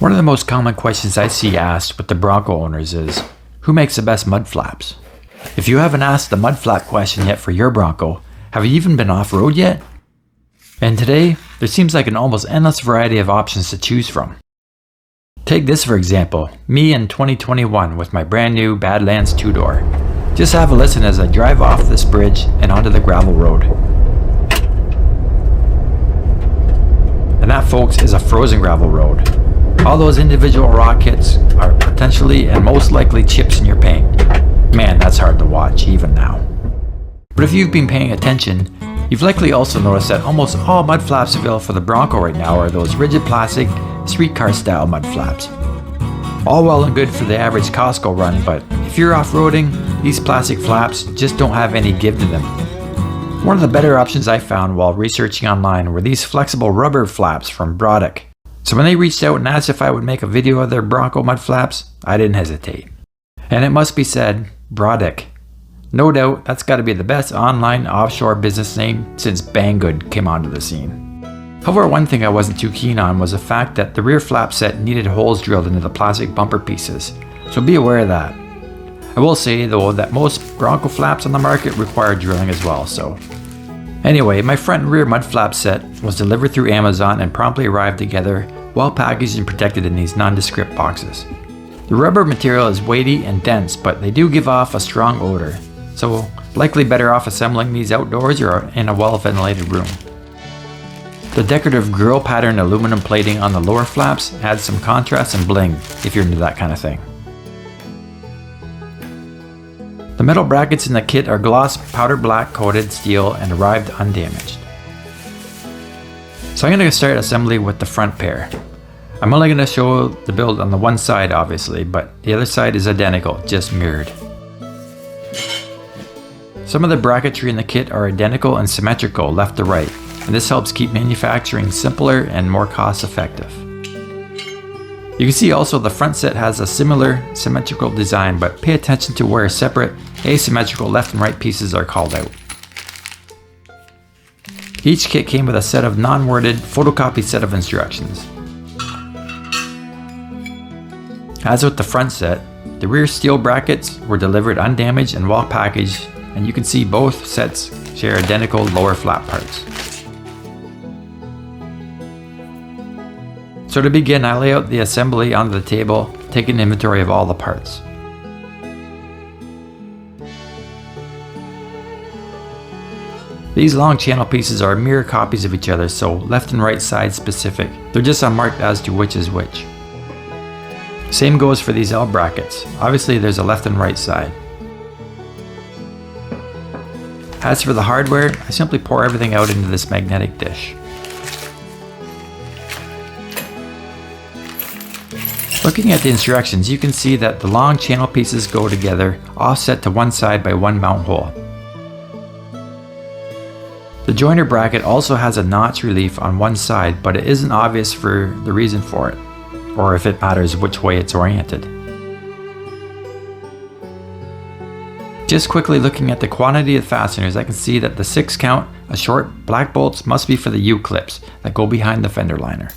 One of the most common questions I see asked with the Bronco owners is, who makes the best mud flaps? If you haven't asked the mud flap question yet for your Bronco, have you even been off-road yet? And today, there seems like an almost endless variety of options to choose from. Take this for example, me in 2021 with my brand new Badlands 2-door. Just have a listen as I drive off this bridge and onto the gravel road. And that, folks, is a frozen gravel road. All those individual rock hits are potentially and most likely chips in your paint. Man, that's hard to watch even now. But if you've been paying attention, you've likely also noticed that almost all mud flaps available for the Bronco right now are those rigid plastic, streetcar style mud flaps. All well and good for the average Costco run, but if you're off-roading, these plastic flaps just don't have any give to them. One of the better options I found while researching online were these flexible rubber flaps from Broaddict. So when they reached out and asked if I would make a video of their Bronco mud flaps, I didn't hesitate. And it must be said, Broaddict. No doubt, that's got to be the best online offshore business name since Banggood came onto the scene. However, one thing I wasn't too keen on was the fact that the rear flap set needed holes drilled into the plastic bumper pieces, so be aware of that. I will say though that most Bronco flaps on the market require drilling as well, so. Anyway, my front and rear mud flap set was delivered through Amazon and promptly arrived together, well packaged and protected in these nondescript boxes. The rubber material is weighty and dense, but they do give off a strong odor, so likely better off assembling these outdoors or in a well ventilated room. The decorative grill pattern aluminum plating on the lower flaps adds some contrast and bling if you're into that kind of thing. The metal brackets in the kit are gloss powder black coated steel and arrived undamaged. So I'm going to start assembly with the front pair. I'm only going to show the build on the one side obviously, but the other side is identical, just mirrored. Some of the bracketry in the kit are identical and symmetrical left to right, and this helps keep manufacturing simpler and more cost effective. You can see also the front set has a similar symmetrical design, but pay attention to where separate asymmetrical left and right pieces are called out. Each kit came with a set of non-worded photocopied set of instructions. As with the front set, the rear steel brackets were delivered undamaged and well packaged, and you can see both sets share identical lower flap parts. So to begin, I lay out the assembly onto the table, taking inventory of all the parts. These long channel pieces are mirror copies of each other, so left and right side specific. They're just unmarked as to which is which. Same goes for these L brackets. Obviously there's a left and right side. As for the hardware, I simply pour everything out into this magnetic dish. Looking at the instructions, you can see that the long channel pieces go together, offset to one side by one mount hole. The joiner bracket also has a notch relief on one side, but it isn't obvious for the reason for it, or if it matters which way it's oriented. Just quickly looking at the quantity of fasteners, I can see that the 6 count of short black bolts must be for the U-clips that go behind the fender liner.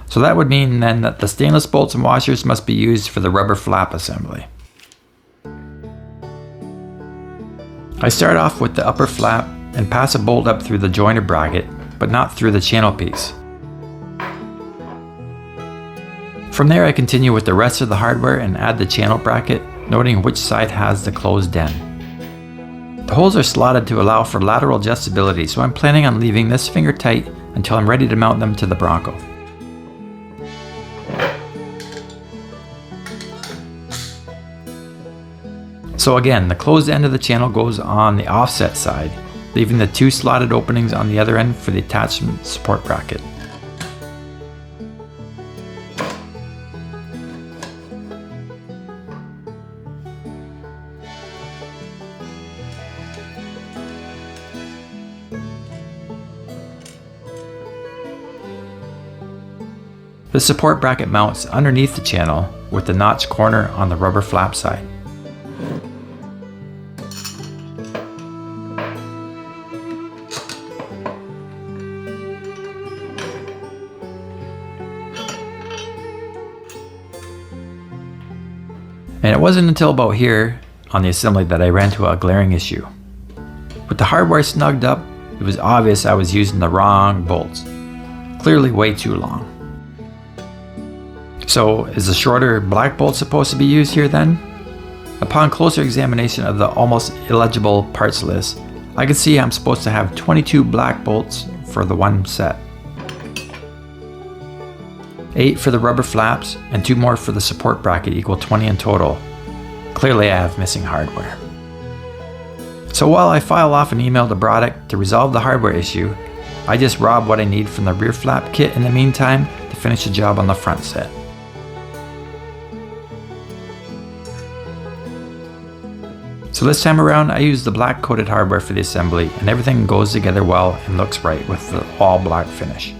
So that would mean then that the stainless bolts and washers must be used for the rubber flap assembly. I start off with the upper flap and pass a bolt up through the joiner bracket, but not through the channel piece. From there I continue with the rest of the hardware and add the channel bracket, noting which side has the closed end. The holes are slotted to allow for lateral adjustability, so I'm planning on leaving this finger tight until I'm ready to mount them to the Bronco. So again, the closed end of the channel goes on the offset side, leaving the 2 slotted openings on the other end for the attachment support bracket. The support bracket mounts underneath the channel with the notch corner on the rubber flap side. And it wasn't until about here on the assembly that I ran into a glaring issue. With the hardware snugged up, it was obvious I was using the wrong bolts. Clearly way too long. So is the shorter black bolt supposed to be used here then? Upon closer examination of the almost illegible parts list, I can see I'm supposed to have 22 black bolts for the one set. 8 for the rubber flaps and 2 more for the support bracket equal 20 in total. Clearly I have missing hardware. So while I file off an email to Broaddict to resolve the hardware issue, I just rob what I need from the rear flap kit in the meantime to finish the job on the front set. So this time around I used the black coated hardware for the assembly, and everything goes together well and looks right with the all black finish.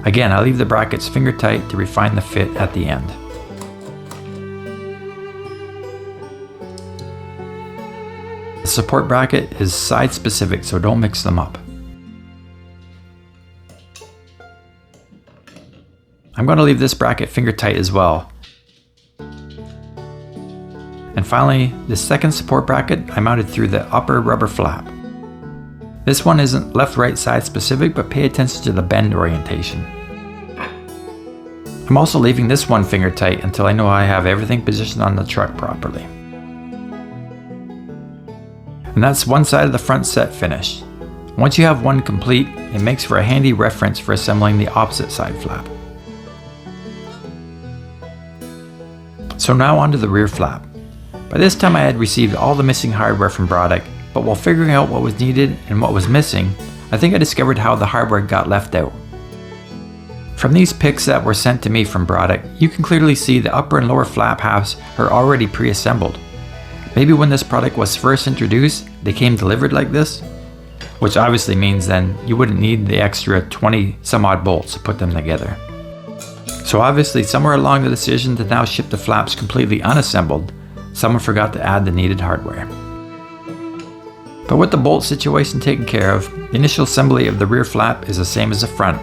Again, I leave the brackets finger tight to refine the fit at the end. The support bracket is side specific, so don't mix them up. I'm going to leave this bracket finger tight as well. And finally, the second support bracket I mounted through the upper rubber flap. This one isn't left-right side specific, but pay attention to the bend orientation. I'm also leaving this one finger tight until I know I have everything positioned on the truck properly. And that's one side of the front set finished. Once you have one complete, it makes for a handy reference for assembling the opposite side flap. So now onto the rear flap. By this time I had received all the missing hardware from Broaddict, but while figuring out what was needed and what was missing, I think I discovered how the hardware got left out. From these pics that were sent to me from Broaddict, you can clearly see the upper and lower flap halves are already pre-assembled. Maybe when this product was first introduced, they came delivered like this? Which obviously means then you wouldn't need the extra 20 some odd bolts to put them together. So obviously somewhere along the decision to now ship the flaps completely unassembled, someone forgot to add the needed hardware. But with the bolt situation taken care of, the initial assembly of the rear flap is the same as the front,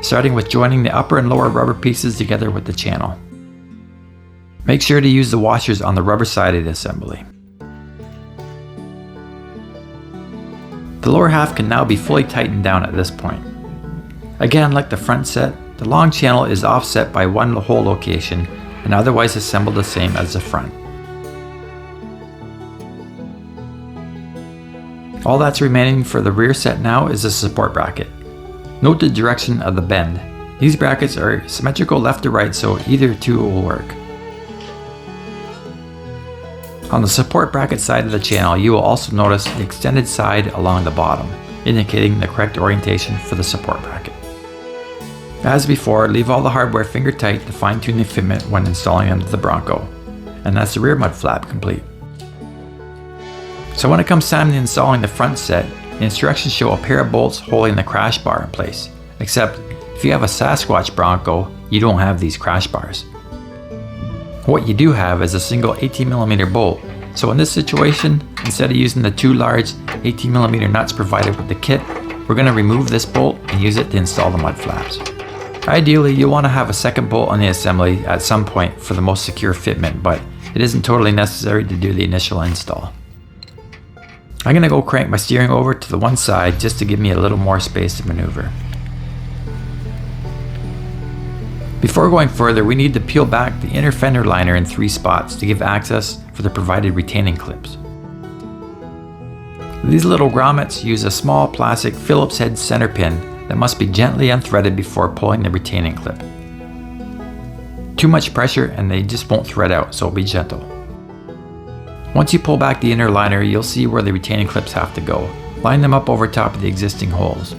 starting with joining the upper and lower rubber pieces together with the channel. Make sure to use the washers on the rubber side of the assembly. The lower half can now be fully tightened down at this point. Again, like the front set, the long channel is offset by one hole location and otherwise assembled the same as the front. All that's remaining for the rear set now is the support bracket. Note the direction of the bend. These brackets are symmetrical left to right, so either two will work. On the support bracket side of the channel, you will also notice the extended side along the bottom, indicating the correct orientation for the support bracket. As before, leave all the hardware finger tight to fine tune the fitment when installing them to the Bronco. And that's the rear mud flap complete. So when it comes time to installing the front set, the instructions show a pair of bolts holding the crash bar in place. Except, if you have a Squatch Bronco, you don't have these crash bars. What you do have is a single 18mm bolt, so in this situation, instead of using the two large 18mm nuts provided with the kit, we're going to remove this bolt and use it to install the mud flaps. Ideally, you'll want to have a second bolt on the assembly at some point for the most secure fitment, but it isn't totally necessary to do the initial install. I'm going to go crank my steering over to the one side just to give me a little more space to maneuver. Before going further, we need to peel back the inner fender liner in 3 spots to give access for the provided retaining clips. These little grommets use a small plastic Phillips head center pin that must be gently unthreaded before pulling the retaining clip. Too much pressure and they just won't thread out, so be gentle. Once you pull back the inner liner, you'll see where the retaining clips have to go. Line them up over top of the existing holes.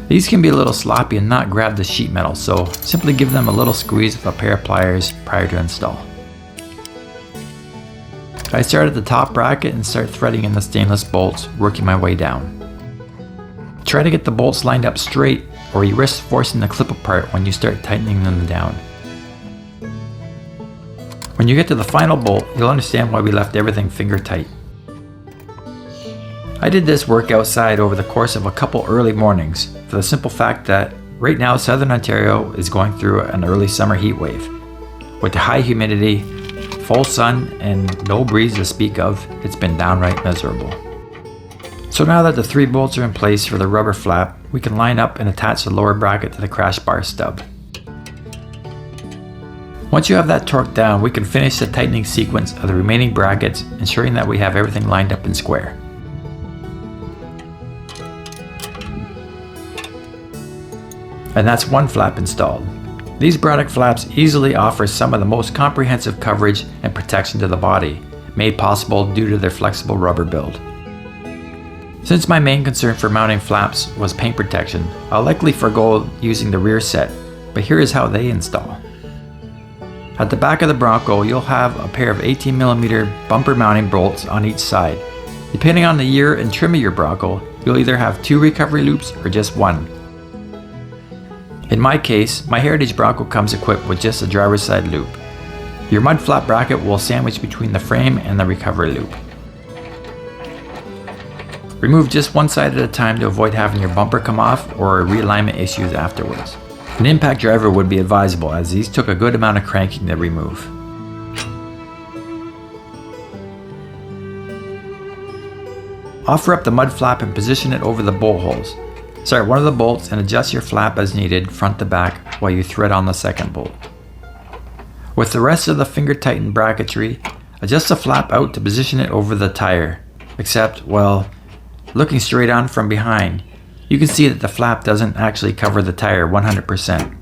These can be a little sloppy and not grab the sheet metal, so simply give them a little squeeze with a pair of pliers prior to install. I start at the top bracket and start threading in the stainless bolts, working my way down. Try to get the bolts lined up straight or you risk forcing the clip apart when you start tightening them down. When you get to the final bolt, you'll understand why we left everything finger tight. I did this work outside over the course of a couple early mornings for the simple fact that right now Southern Ontario is going through an early summer heat wave. With the high humidity, full sun, and no breeze to speak of, it's been downright miserable. So now that the 3 bolts are in place for the rubber flap, we can line up and attach the lower bracket to the crash bar stub. Once you have that torqued down, we can finish the tightening sequence of the remaining brackets, ensuring that we have everything lined up and square. And that's one flap installed. These Broaddict flaps easily offer some of the most comprehensive coverage and protection to the body, made possible due to their flexible rubber build. Since my main concern for mounting flaps was paint protection, I'll likely forego using the rear set, but here is how they install. At the back of the Bronco, you'll have a pair of 18mm bumper mounting bolts on each side. Depending on the year and trim of your Bronco, you'll either have 2 recovery loops or just 1. In my case, my Heritage Bronco comes equipped with just a driver's side loop. Your mud flap bracket will sandwich between the frame and the recovery loop. Remove just one side at a time to avoid having your bumper come off or realignment issues afterwards. An impact driver would be advisable as these took a good amount of cranking to remove. Offer up the mud flap and position it over the bolt holes. Start one of the bolts and adjust your flap as needed front to back while you thread on the second bolt. With the rest of the finger tightened bracketry, adjust the flap out to position it over the tire. Except, well, looking straight on from behind, you can see that the flap doesn't actually cover the tire 100%.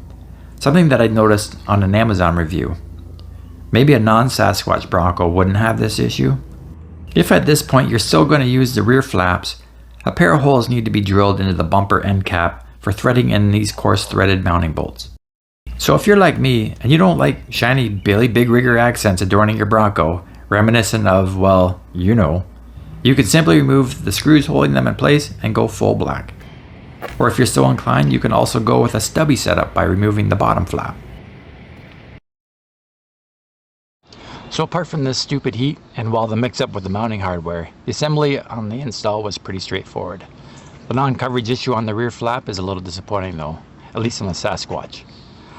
Something that I noticed on an Amazon review. Maybe a non-Sasquatch Bronco wouldn't have this issue. If at this point you're still going to use the rear flaps, a pair of holes need to be drilled into the bumper end cap for threading in these coarse threaded mounting bolts. So if you're like me and you don't like shiny Billy Big Rigger accents adorning your Bronco, reminiscent of, well, you know, you can simply remove the screws holding them in place and go full black. Or if you're so inclined, you can also go with a stubby setup by removing the bottom flap. So apart from this stupid heat and while the mix up with the mounting hardware, the assembly on the install was pretty straightforward. The non-coverage issue on the rear flap is a little disappointing though, at least on the Sasquatch.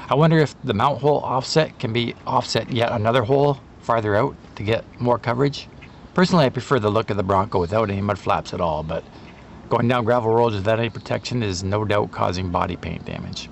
I wonder if the mount hole offset can be offset yet another hole farther out to get more coverage. Personally, I prefer the look of the Bronco without any mud flaps at all, but going down gravel roads without any protection is no doubt causing body paint damage.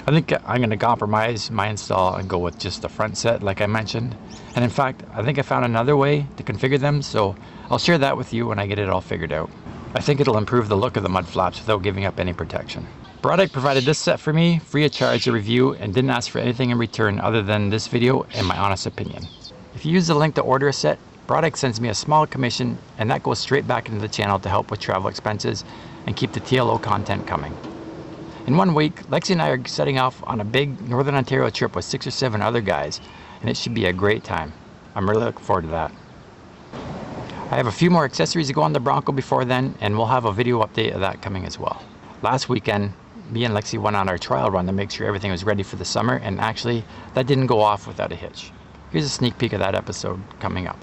I think I'm going to compromise my install and go with just the front set like I mentioned. And in fact, I think I found another way to configure them, so I'll share that with you when I get it all figured out. I think it'll improve the look of the mud flaps without giving up any protection. Broaddict provided this set for me, free of charge to review, and didn't ask for anything in return other than this video and my honest opinion. If you use the link to order a set, Broaddict sends me a small commission, and that goes straight back into the channel to help with travel expenses and keep the TLO content coming. In 1 week, Lexi and I are setting off on a big Northern Ontario trip with 6 or 7 other guys, and it should be a great time. I'm really looking forward to that. I have a few more accessories to go on the Bronco before then, and we'll have a video update of that coming as well. Last weekend, me and Lexi went on our trial run to make sure everything was ready for the summer, and actually, that didn't go off without a hitch. Here's a sneak peek of that episode coming up.